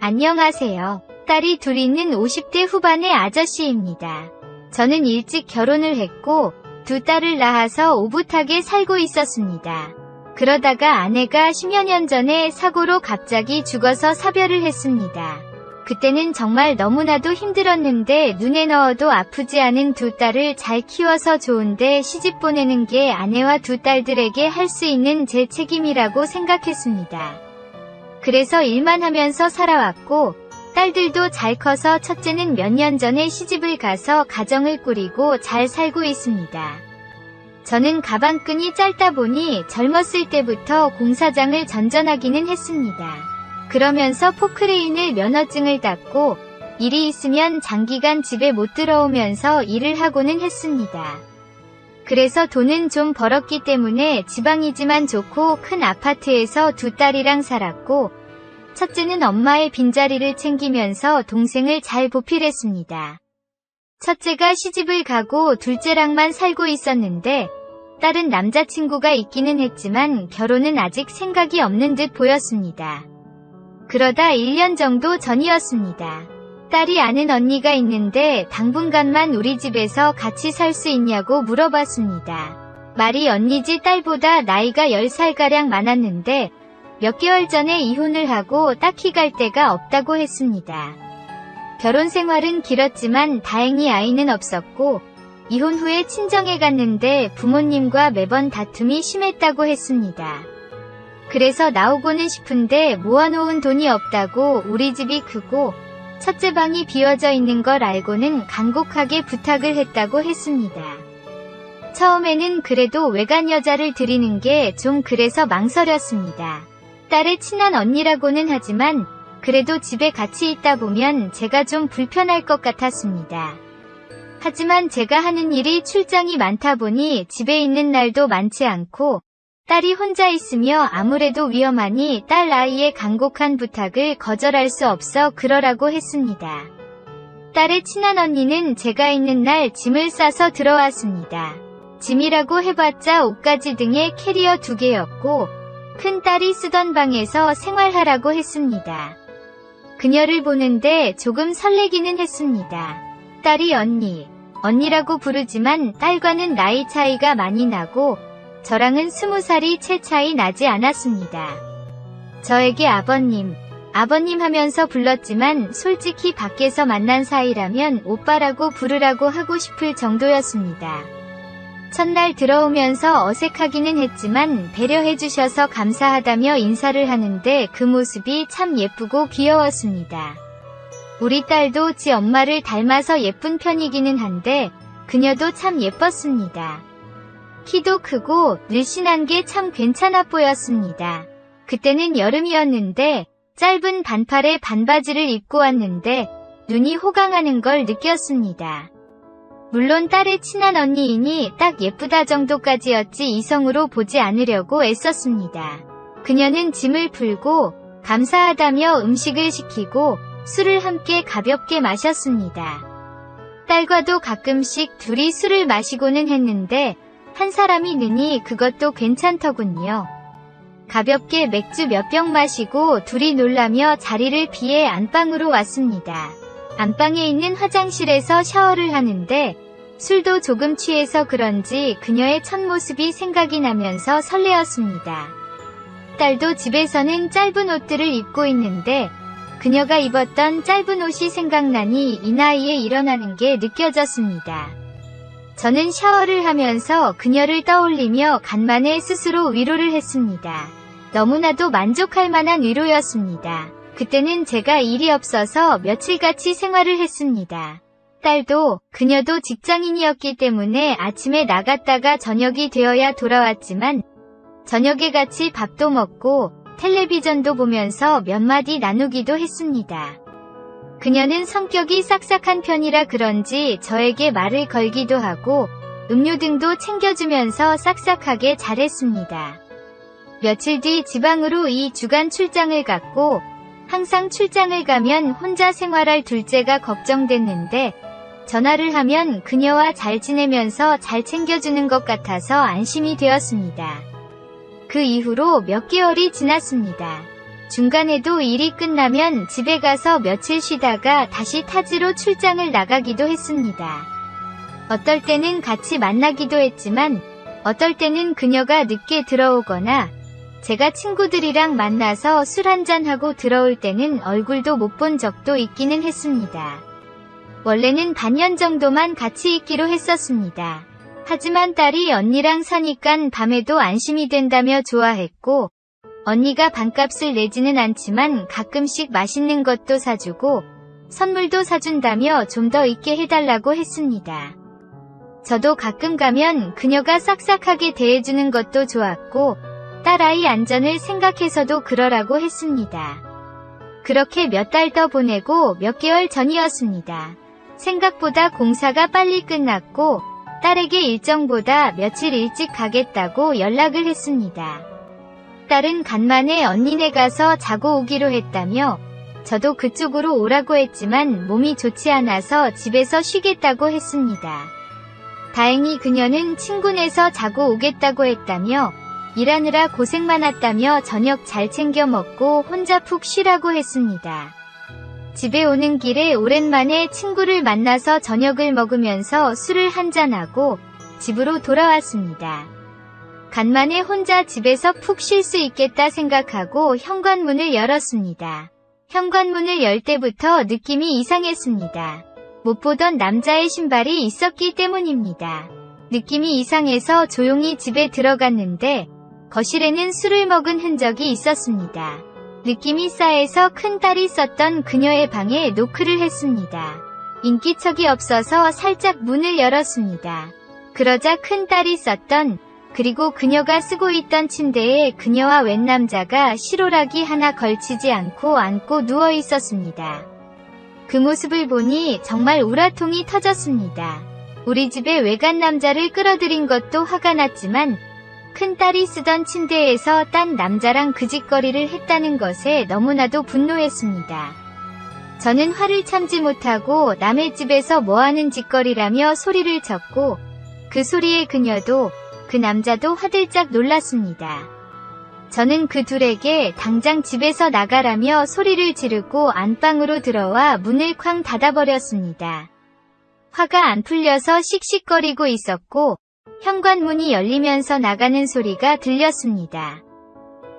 안녕하세요. 딸이 둘 있는 50대 후반의 아저씨입니다. 저는 일찍 결혼을 했고 두 딸을 낳아서 오붓하게 살고 있었습니다. 그러다가 아내가 10여 년 전에 사고로 갑자기 죽어서 사별을 했습니다. 그때는 정말 너무나도 힘들었는데 눈에 넣어도 아프지 않은 두 딸을 잘 키워서 좋은데 시집 보내는 게 아내와 두 딸들에게 할 수 있는 제 책임이라고 생각했습니다. 그래서 일만 하면서 살아왔고 딸들도 잘 커서 첫째는 몇 년 전에 시집을 가서 가정을 꾸리고 잘 살고 있습니다. 저는 가방끈이 짧다 보니 젊었을 때부터 공사장을 전전하기는 했습니다. 그러면서 포크레인을 면허증을 땄고 일이 있으면 장기간 집에 못 들어오면서 일을 하고는 했습니다. 그래서 돈은 좀 벌었기 때문에 지방이지만 좋고 큰 아파트에서 두 딸이랑 살았고 첫째는 엄마의 빈자리를 챙기면서 동생을 잘 보필했습니다. 첫째가 시집을 가고 둘째랑만 살고 있었는데 딸은 남자친구가 있기는 했지만 결혼은 아직 생각이 없는 듯 보였습니다. 그러다 1년 정도 전이었습니다. 딸이 아는 언니가 있는데 당분간만 우리 집에서 같이 살 수 있냐고 물어봤습니다. 말이 언니지 딸보다 나이가 10살가량 많았는데 몇 개월 전에 이혼을 하고 딱히 갈 데가 없다고 했습니다. 결혼 생활은 길었지만 다행히 아이는 없었고 이혼 후에 친정에 갔는데 부모님과 매번 다툼이 심했다고 했습니다. 그래서 나오고는 싶은데 모아놓은 돈이 없다고 우리 집이 크고 첫째 방이 비워져 있는 걸 알고는 간곡하게 부탁을 했다고 했습니다. 처음에는 그래도 외간 여자를 들이는 게 좀 그래서 망설였습니다. 딸의 친한 언니라고는 하지만 그래도 집에 같이 있다 보면 제가 좀 불편할 것 같았습니다. 하지만 제가 하는 일이 출장이 많다 보니 집에 있는 날도 많지 않고 딸이 혼자 있으며 아무래도 위험하니 딸 아이의 간곡한 부탁을 거절할 수 없어 그러라고 했습니다. 딸의 친한 언니는 제가 있는 날 짐을 싸서 들어왔습니다. 짐이라고 해봤자 옷가지 등의 캐리어 2개였고 큰 딸이 쓰던 방에서 생활하라고 했습니다. 그녀를 보는데 조금 설레기는 했습니다. 딸이 언니라고 부르지만 딸과는 나이 차이가 많이 나고 저랑은 20살이 채 차이 나지 않았습니다. 저에게 아버님 하면서 불렀지만 솔직히 밖에서 만난 사이라면 오빠라고 부르라고 하고 싶을 정도였습니다. 첫날 들어오면서 어색하기는 했지만 배려해주셔서 감사하다며 인사를 하는데 그 모습이 참 예쁘고 귀여웠습니다. 우리 딸도 지 엄마를 닮아서 예쁜 편이기는 한데 그녀도 참 예뻤습니다. 키도 크고 늘씬한 게 참 괜찮아 보였습니다. 그때는 여름이었는데 짧은 반팔에 반바지를 입고 왔는데 눈이 호강하는 걸 느꼈습니다. 물론 딸의 친한 언니이니 딱 예쁘다 정도까지였지 이성으로 보지 않으려고 애썼습니다. 그녀는 짐을 풀고 감사하다며 음식을 시키고 술을 함께 가볍게 마셨습니다. 딸과도 가끔씩 둘이 술을 마시고는 했는데 한 사람이 느니 그것도 괜찮더군요. 가볍게 맥주 몇 병 마시고 둘이 놀라며 자리를 피해 안방으로 왔습니다. 안방에 있는 화장실에서 샤워를 하는데 술도 조금 취해서 그런지 그녀의 첫 모습이 생각이 나면서 설레었습니다. 딸도 집에서는 짧은 옷들을 입고 있는데 그녀가 입었던 짧은 옷이 생각나니 이 나이에 일어나는 게 느껴졌습니다. 저는 샤워를 하면서 그녀를 떠올리며 간만에 스스로 위로를 했습니다. 너무나도 만족할 만한 위로였습니다. 그때는 제가 일이 없어서 며칠 같이 생활을 했습니다. 딸도 그녀도 직장인이었기 때문에 아침에 나갔다가 저녁이 되어야 돌아왔지만 저녁에 같이 밥도 먹고 텔레비전도 보면서 몇 마디 나누기도 했습니다. 그녀는 성격이 싹싹한 편이라 그런지 저에게 말을 걸기도 하고 음료 등도 챙겨주면서 싹싹하게 잘했습니다. 며칠 뒤 지방으로 2주간 출장을 갔고 항상 출장을 가면 혼자 생활할 둘째가 걱정됐는데 전화를 하면 그녀와 잘 지내면서 잘 챙겨주는 것 같아서 안심이 되었습니다. 그 이후로 몇 개월이 지났습니다. 중간에도 일이 끝나면 집에 가서 며칠 쉬다가 다시 타지로 출장을 나가기도 했습니다. 어떨 때는 같이 만나기도 했지만 어떨 때는 그녀가 늦게 들어오거나 제가 친구들이랑 만나서 술 한잔하고 들어올 때는 얼굴도 못 본 적도 있기는 했습니다. 원래는 반년 정도만 같이 있기로 했었습니다. 하지만 딸이 언니랑 사니깐 밤에도 안심이 된다며 좋아했고 언니가 반값을 내지는 않지만 가끔씩 맛있는 것도 사주고 선물도 사준다며 좀 더 있게 해달라고 했습니다. 저도 가끔 가면 그녀가 싹싹하게 대해주는 것도 좋았고 딸아이 안전을 생각해서도 그러라고 했습니다. 그렇게 몇 달 더 보내고 몇 개월 전이었습니다. 생각보다 공사가 빨리 끝났고 딸에게 일정보다 며칠 일찍 가겠다고 연락을 했습니다. 딸은 간만에 언니네 가서 자고 오기로 했다며 저도 그쪽으로 오라고 했지만 몸이 좋지 않아서 집에서 쉬겠다고 했습니다. 다행히 그녀는 친구네서 자고 오겠다고 했다며 일하느라 고생 많았다며 저녁 잘 챙겨 먹고 혼자 푹 쉬라고 했습니다. 집에 오는 길에 오랜만에 친구를 만나서 저녁을 먹으면서 술을 한잔하고 집으로 돌아왔습니다. 간만에 혼자 집에서 푹 쉴 수 있겠다 생각하고 현관문을 열었습니다. 현관문을 열 때부터 느낌이 이상했습니다. 못 보던 남자의 신발이 있었기 때문입니다. 느낌이 이상해서 조용히 집에 들어갔는데 거실에는 술을 먹은 흔적이 있었습니다. 느낌이 싸해서 큰딸이 썼던 그녀의 방에 노크를 했습니다. 인기척이 없어서 살짝 문을 열었습니다. 그러자 큰딸이 썼던 그리고 그녀가 쓰고 있던 침대에 그녀와 웬 남자가 실오라기 하나 걸치지 않고 안고 누워 있었습니다. 그 모습을 보니 정말 우라통이 터졌습니다. 우리 집에 외간 남자를 끌어들인 것도 화가 났지만 큰딸이 쓰던 침대에서 딴 남자랑 그 짓거리를 했다는 것에 너무나도 분노했습니다. 저는 화를 참지 못하고 남의 집에서 뭐하는 짓거리라며 소리를 쳤고 그 소리에 그녀도 그 남자도 화들짝 놀랐습니다. 저는 그 둘에게 당장 집에서 나가라며 소리를 지르고 안방으로 들어와 문을 쾅 닫아버렸습니다. 화가 안 풀려서 씩씩거리고 있었고 현관문이 열리면서 나가는 소리가 들렸습니다.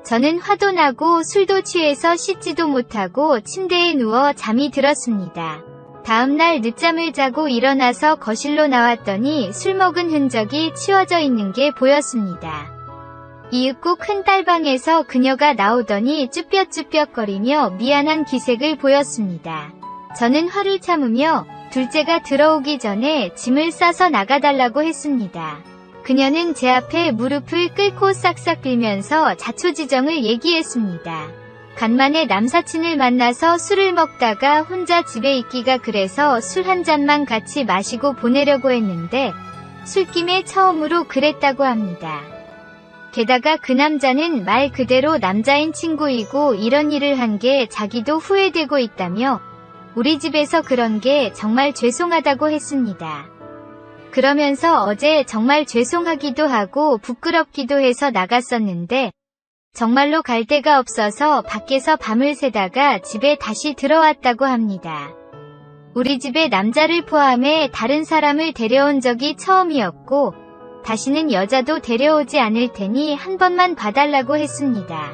저는 화도 나고 술도 취해서 씻지도 못하고 침대에 누워 잠이 들었습니다. 다음날 늦잠을 자고 일어나서 거실로 나왔더니 술 먹은 흔적이 치워져 있는 게 보였습니다. 이윽고 큰딸 방에서 그녀가 나오더니 쭈뼛쭈뼛거리며 미안한 기색을 보였습니다. 저는 화를 참으며 둘째가 들어오기 전에 짐을 싸서 나가달라고 했습니다. 그녀는 제 앞에 무릎을 꿇고 싹싹 빌면서 자초지정을 얘기했습니다. 간만에 남사친을 만나서 술을 먹다가 혼자 집에 있기가 그래서 술 한 잔만 같이 마시고 보내려고 했는데 술김에 처음으로 그랬다고 합니다. 게다가 그 남자는 말 그대로 남자인 친구이고 이런 일을 한 게 자기도 후회되고 있다며 우리 집에서 그런 게 정말 죄송하다고 했습니다. 그러면서 어제 정말 죄송하기도 하고 부끄럽기도 해서 나갔었는데 정말로 갈 데가 없어서 밖에서 밤을 새다가 집에 다시 들어왔다고 합니다. 우리 집에 남자를 포함해 다른 사람을 데려온 적이 처음이었고 다시는 여자도 데려오지 않을 테니 한 번만 봐달라고 했습니다.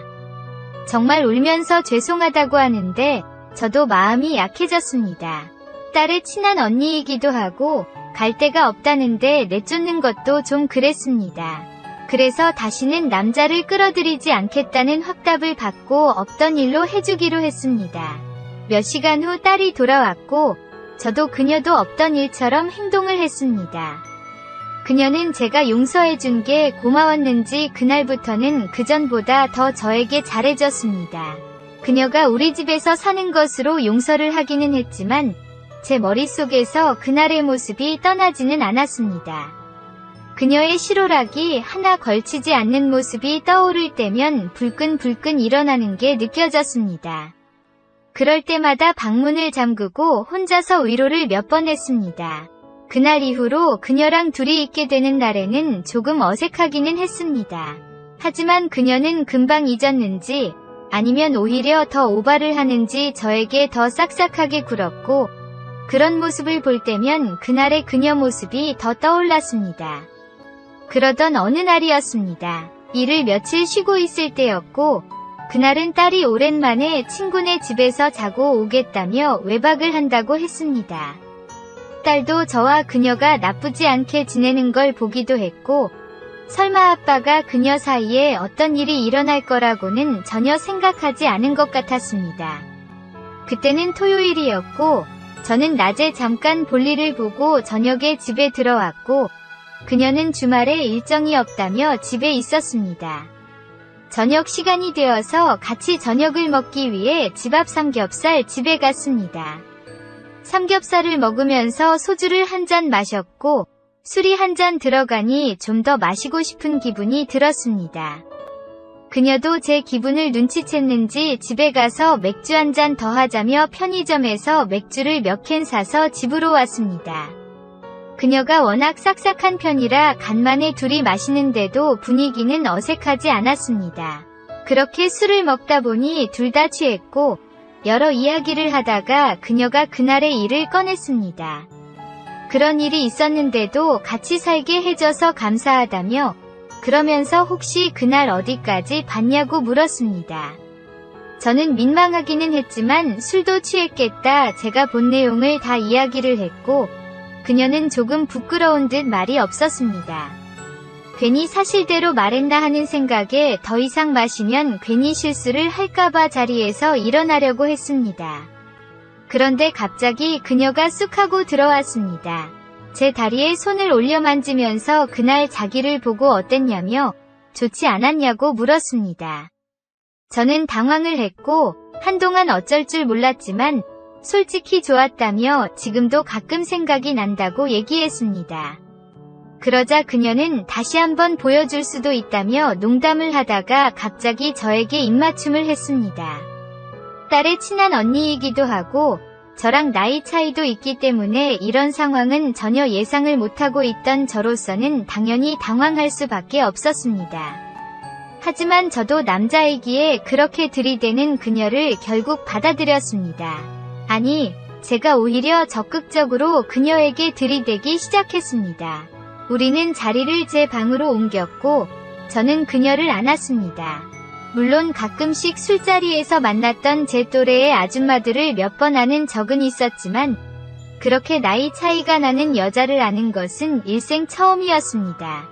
정말 울면서 죄송하다고 하는데 저도 마음이 약해졌습니다. 딸의 친한 언니이기도 하고 갈 데가 없다는데 내쫓는 것도 좀 그랬습니다. 그래서 다시는 남자를 끌어들이지 않겠다는 확답을 받고 없던 일로 해주기로 했습니다. 몇 시간 후 딸이 돌아왔고 저도 그녀도 없던 일처럼 행동을 했습니다. 그녀는 제가 용서해준 게 고마웠는지 그날부터는 그전보다 더 저에게 잘해줬습니다. 그녀가 우리 집에서 사는 것으로 용서를 하기는 했지만 제 머릿속에서 그날의 모습이 떠나지는 않았습니다. 그녀의 실오라기 하나 걸치지 않는 모습이 떠오를 때면 불끈불끈 일어나는 게 느껴졌습니다. 그럴 때마다 방문을 잠그고 혼자서 위로를 몇 번 했습니다. 그날 이후로 그녀랑 둘이 있게 되는 날에는 조금 어색하기는 했습니다. 하지만 그녀는 금방 잊었는지 아니면 오히려 더 오바를 하는지 저에게 더 싹싹하게 굴었고, 그런 모습을 볼 때면 그날의 그녀 모습이 더 떠올랐습니다. 그러던 어느 날이었습니다. 일을 며칠 쉬고 있을 때였고, 그날은 딸이 오랜만에 친구네 집에서 자고 오겠다며 외박을 한다고 했습니다. 딸도 저와 그녀가 나쁘지 않게 지내는 걸 보기도 했고, 설마 아빠가 그녀 사이에 어떤 일이 일어날 거라고는 전혀 생각하지 않은 것 같았습니다. 그때는 토요일이었고, 저는 낮에 잠깐 볼일을 보고 저녁에 집에 들어왔고, 그녀는 주말에 일정이 없다며 집에 있었습니다. 저녁 시간이 되어서 같이 저녁을 먹기 위해 집 앞 삼겹살 집에 갔습니다. 삼겹살을 먹으면서 소주를 한 잔 마셨고, 술이 한 잔 들어가니 좀 더 마시고 싶은 기분이 들었습니다. 그녀도 제 기분을 눈치챘는지 집에 가서 맥주 한 잔 더 하자며 편의점에서 맥주를 몇 캔 사서 집으로 왔습니다. 그녀가 워낙 싹싹한 편이라 간만에 둘이 마시는데도 분위기는 어색하지 않았습니다. 그렇게 술을 먹다 보니 둘 다 취했고, 여러 이야기를 하다가 그녀가 그날의 일을 꺼냈습니다. 그런 일이 있었는데도 같이 살게 해줘서 감사하다며, 그러면서 혹시 그날 어디까지 봤냐고 물었습니다. 저는 민망하기는 했지만 술도 취했겠다 제가 본 내용을 다 이야기를 했고, 그녀는 조금 부끄러운 듯 말이 없었습니다. 괜히 사실대로 말했나 하는 생각에 더 이상 마시면 괜히 실수를 할까봐 자리에서 일어나려고 했습니다. 그런데 갑자기 그녀가 쑥 하고 들어왔습니다. 제 다리에 손을 올려 만지면서 그날 자기를 보고 어땠냐며 좋지 않았냐고 물었습니다. 저는 당황을 했고 한동안 어쩔 줄 몰랐지만 솔직히 좋았다며 지금도 가끔 생각이 난다고 얘기했습니다. 그러자 그녀는 다시 한번 보여줄 수도 있다며 농담을 하다가 갑자기 저에게 입맞춤을 했습니다. 딸의 친한 언니이기도 하고 저랑 나이 차이도 있기 때문에 이런 상황은 전혀 예상을 못하고 있던 저로서는 당연히 당황할 수밖에 없었습니다. 하지만 저도 남자이기에 그렇게 들이대는 그녀를 결국 받아들였습니다. 아니, 제가 오히려 적극적으로 그녀에게 들이대기 시작했습니다. 우리는 자리를 제 방으로 옮겼고 저는 그녀를 안았습니다. 물론 가끔씩 술자리에서 만났던 제 또래의 아줌마들을 몇 번 아는 적은 있었지만 그렇게 나이 차이가 나는 여자를 아는 것은 일생 처음이었습니다.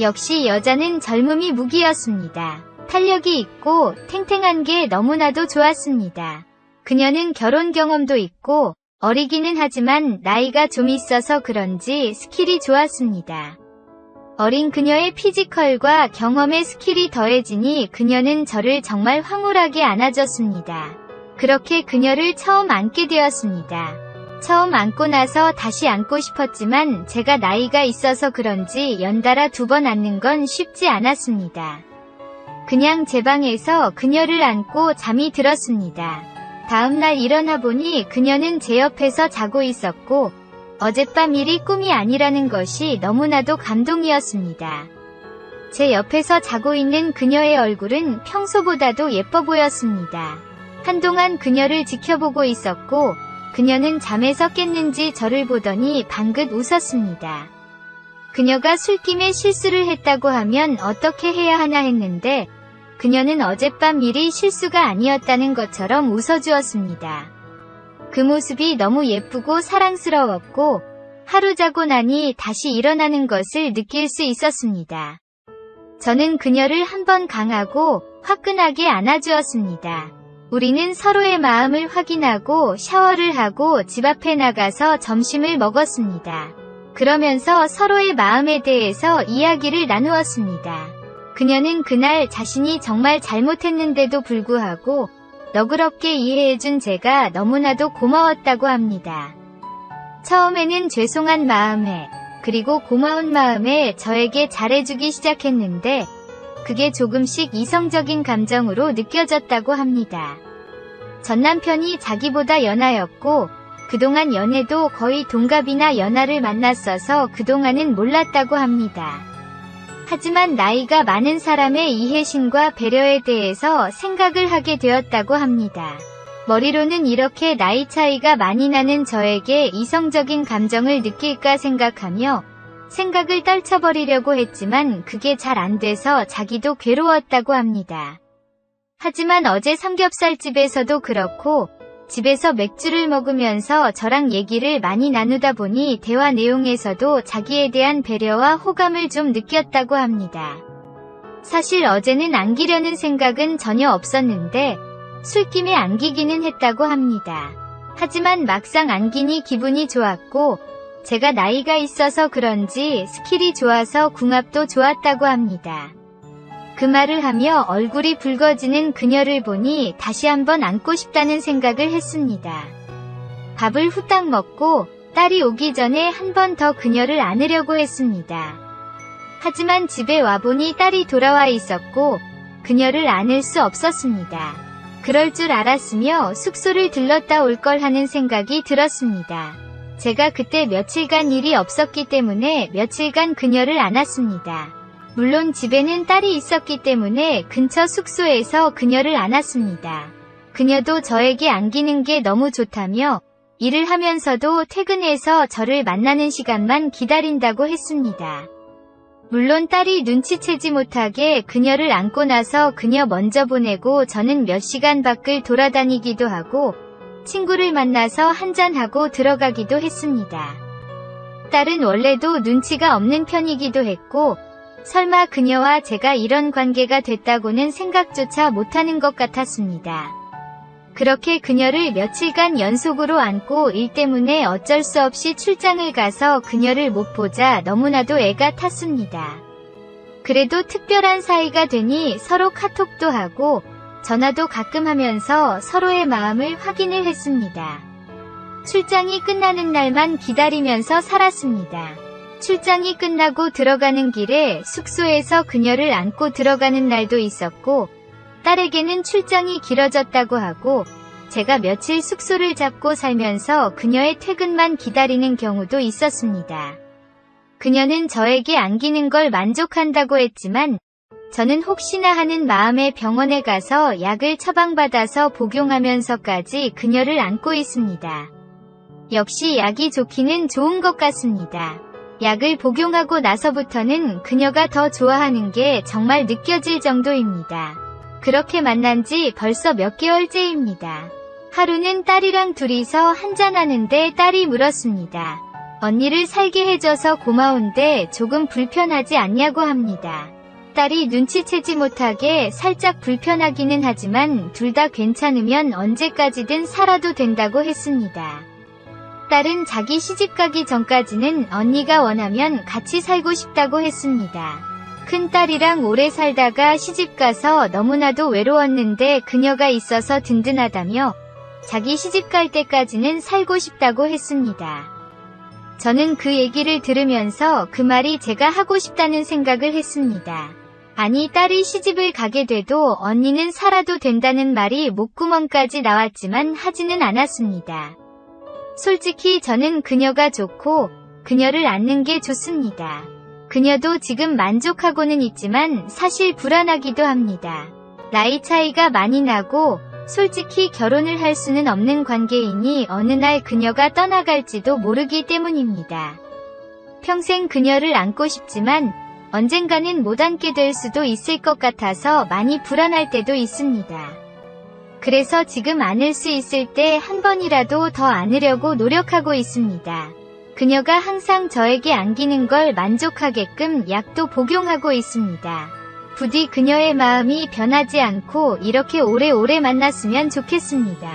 역시 여자는 젊음이 무기였습니다. 탄력이 있고 탱탱한 게 너무나도 좋았습니다. 그녀는 결혼 경험도 있고 어리기는 하지만 나이가 좀 있어서 그런지 스킬이 좋았습니다. 어린 그녀의 피지컬과 경험의 스킬이 더해지니 그녀는 저를 정말 황홀하게 안아줬습니다. 그렇게 그녀를 처음 안게 되었습니다. 처음 안고 나서 다시 안고 싶었지만 제가 나이가 있어서 그런지 연달아 2번 안는 건 쉽지 않았습니다. 그냥 제 방에서 그녀를 안고 잠이 들었습니다. 다음날 일어나 보니 그녀는 제 옆에서 자고 있었고 어젯밤 일이 꿈이 아니라는 것이 너무나도 감동이었습니다. 제 옆에서 자고 있는 그녀의 얼굴은 평소보다도 예뻐 보였습니다. 한동안 그녀를 지켜보고 있었고 그녀는 잠에서 깼는지 저를 보더니 방긋 웃었습니다. 그녀가 술김에 실수를 했다고 하면 어떻게 해야 하나 했는데 그녀는 어젯밤 일이 실수가 아니었다는 것처럼 웃어주었습니다. 그 모습이 너무 예쁘고 사랑스러웠고 하루 자고 나니 다시 일어나는 것을 느낄 수 있었습니다. 저는 그녀를 한번 강하고 화끈하게 안아주었습니다. 우리는 서로의 마음을 확인하고 샤워를 하고 집 앞에 나가서 점심을 먹었습니다. 그러면서 서로의 마음에 대해서 이야기를 나누었습니다. 그녀는 그날 자신이 정말 잘못했는데도 불구하고 너그럽게 이해해준 제가 너무나도 고마웠다고 합니다. 처음에는 죄송한 마음에 그리고 고마운 마음에 저에게 잘해주기 시작했는데 그게 조금씩 이성적인 감정으로 느껴졌다고 합니다. 전 남편이 자기보다 연하였고 그동안 연애도 거의 동갑이나 연하를 만났어서 그동안은 몰랐다고 합니다. 하지만 나이가 많은 사람의 이해심과 배려에 대해서 생각을 하게 되었다고 합니다. 머리로는 이렇게 나이 차이가 많이 나는 저에게 이성적인 감정을 느낄까 생각하며 생각을 떨쳐버리려고 했지만 그게 잘 안 돼서 자기도 괴로웠다고 합니다. 하지만 어제 삼겹살집에서도 그렇고 집에서 맥주를 먹으면서 저랑 얘기를 많이 나누다 보니 대화 내용에서도 자기에 대한 배려와 호감을 좀 느꼈다고 합니다. 사실 어제는 안기려는 생각은 전혀 없었는데 술김에 안기기는 했다고 합니다. 하지만 막상 안기니 기분이 좋았고 제가 나이가 있어서 그런지 스킬이 좋아서 궁합도 좋았다고 합니다. 그 말을 하며 얼굴이 붉어지는 그녀를 보니 다시 한번 안고 싶다는 생각을 했습니다. 밥을 후딱 먹고 딸이 오기 전에 한 번 더 그녀를 안으려고 했습니다. 하지만 집에 와보니 딸이 돌아와 있었고 그녀를 안을 수 없었습니다. 그럴 줄 알았으며 숙소를 들렀다 올 걸 하는 생각이 들었습니다. 제가 그때 며칠간 일이 없었기 때문에 며칠간 그녀를 안았습니다. 물론 집에는 딸이 있었기 때문에 근처 숙소에서 그녀를 안았습니다. 그녀도 저에게 안기는 게 너무 좋다며 일을 하면서도 퇴근해서 저를 만나는 시간만 기다린다고 했습니다. 물론 딸이 눈치채지 못하게 그녀를 안고 나서 그녀 먼저 보내고 저는 몇 시간 밖을 돌아다니기도 하고 친구를 만나서 한잔하고 들어가기도 했습니다. 딸은 원래도 눈치가 없는 편이기도 했고 설마 그녀와 제가 이런 관계가 됐다고는 생각조차 못하는 것 같았습니다. 그렇게 그녀를 며칠간 연속으로 안고 일 때문에 어쩔 수 없이 출장을 가서 그녀를 못 보자 너무나도 애가 탔습니다. 그래도 특별한 사이가 되니 서로 카톡도 하고 전화도 가끔 하면서 서로의 마음을 확인을 했습니다. 출장이 끝나는 날만 기다리면서 살았습니다. 출장이 끝나고 들어가는 길에 숙소에서 그녀를 안고 들어가는 날도 있었고 딸에게는 출장이 길어졌다고 하고 제가 며칠 숙소를 잡고 살면서 그녀의 퇴근만 기다리는 경우도 있었습니다. 그녀는 저에게 안기는 걸 만족한다고 했지만 저는 혹시나 하는 마음에 병원에 가서 약을 처방받아서 복용하면서까지 그녀를 안고 있습니다. 역시 약이 좋기는 좋은 것 같습니다. 약을 복용하고 나서부터는 그녀가 더 좋아하는 게 정말 느껴질 정도입니다. 그렇게 만난 지 벌써 몇 개월째입니다. 하루는 딸이랑 둘이서 한잔하는데 딸이 물었습니다. 언니를 살게 해줘서 고마운데 조금 불편하지 않냐고 합니다. 딸이 눈치채지 못하게 살짝 불편하기는 하지만 둘 다 괜찮으면 언제까지든 살아도 된다고 했습니다. 딸은 자기 시집가기 전까지는 언니가 원하면 같이 살고 싶다고 했습니다. 큰딸이랑 오래 살다가 시집가서 너무나도 외로웠는데 그녀가 있어서 든든하다며 자기 시집갈 때까지는 살고 싶다고 했습니다. 저는 그 얘기를 들으면서 그 말이 제가 하고 싶다는 생각을 했습니다. 아니 딸이 시집을 가게 돼도 언니는 살아도 된다는 말이 목구멍까지 나왔지만 하지는 않았습니다. 솔직히 저는 그녀가 좋고 그녀를 안는 게 좋습니다. 그녀도 지금 만족하고는 있지만 사실 불안하기도 합니다. 나이 차이가 많이 나고 솔직히 결혼을 할 수는 없는 관계이니 어느 날 그녀가 떠나갈지도 모르기 때문입니다. 평생 그녀를 안고 싶지만 언젠가는 못 안게 될 수도 있을 것 같아서 많이 불안할 때도 있습니다. 그래서 지금 안을 수 있을 때 한 번이라도 더 안으려고 노력하고 있습니다. 그녀가 항상 저에게 안기는 걸 만족하게끔 약도 복용하고 있습니다. 부디 그녀의 마음이 변하지 않고 이렇게 오래오래 만났으면 좋겠습니다.